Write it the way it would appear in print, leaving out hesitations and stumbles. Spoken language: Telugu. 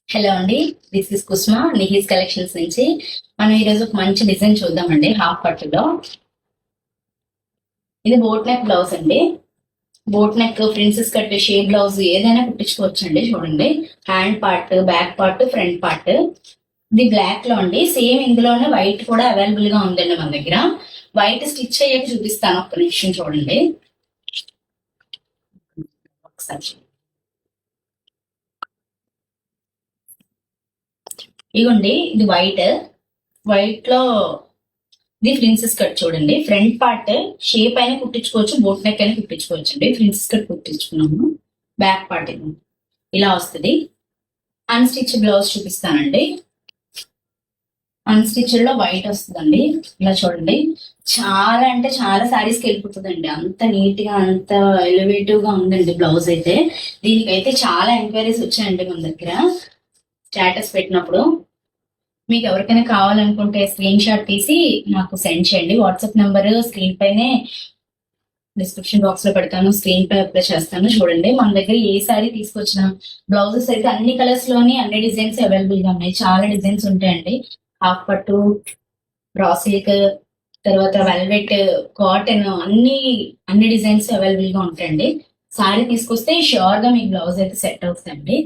హలో అండి, దిస్ ఇస్ కుస్మా నిహీస్ కలెక్షన్స్ నుంచి. మనం ఈరోజు ఒక మంచి డిజైన్ చూద్దామండి. హాఫ్ పట్టులో ఇది బోట్ నెక్ బ్లౌజ్ అండి. Boat neck, princess cut, shape blouse ఏదైనా కుట్టించుకోవచ్చు అండి. చూడండి, hand part, back part, front part. ఇది బ్లాక్ లో అండి. సేమ్ ఇందులోనే వైట్ కూడా అవైలబుల్ గా ఉందండి మన దగ్గర. వైట్ స్టిచ్ అయ్యాక చూపిస్తాను, ఒక్క నిమిషం చూడండి ఒకసారి. ఇదిగోండి, ఇది వైట్. వైట్ లో ఇది ప్రిన్సెస్ కట్ చూడండి. ఫ్రంట్ పార్ట్ షేప్ అయినా కుట్టించుకోవచ్చు, బోట్ నెక్ అయినా కుట్టించుకోవచ్చు అండి. ప్రిన్సెస్ కట్ కుట్టించుకున్నాము. బ్యాక్ పార్ట్ ఇది ఇలా వస్తుంది. అన్స్టిచ్ బ్లౌజ్ చూపిస్తానండి. అన్స్టిచ్డ్ లో వైట్ వస్తుందండి. ఇలా చూడండి, చాలా అంటే చాలా శారీస్కి వెళ్ళిపోతుందండి. అంత నీట్ గా, అంత ఎలివేటివ్ గా ఉందండి బ్లౌజ్ అయితే. దీనికైతే చాలా ఎంక్వైరీస్ వచ్చాయండి మన దగ్గర స్టేటస్ పెట్టినప్పుడు. మీకు ఎవరికైనా కావాలనుకుంటే స్క్రీన్ షాట్ తీసి నాకు సెండ్ చేయండి. వాట్సాప్ నెంబర్ స్క్రీన్ పైనే డిస్క్రిప్షన్ బాక్స్ లో పెడతాను, స్క్రీన్ పై అప్లై చేస్తాను. చూడండి, మన దగ్గర ఏ సారీ తీసుకొచ్చిన బ్లౌజెస్ అయితే అన్ని కలర్స్ లోని అన్ని డిజైన్స్ అవైలబుల్ గా ఉన్నాయి. చాలా డిజైన్స్ ఉంటాయండి. హాఫ్ పట్టు, రా సిల్క్, తర్వాత వెల్వెట్, కాటన్, అన్ని డిజైన్స్ అవైలబుల్ గా ఉంటాయండి. సారీ తీసుకొస్తే షూర్ గా మీకు బ్లౌజ్ అయితే సెట్ అవుతుందండి.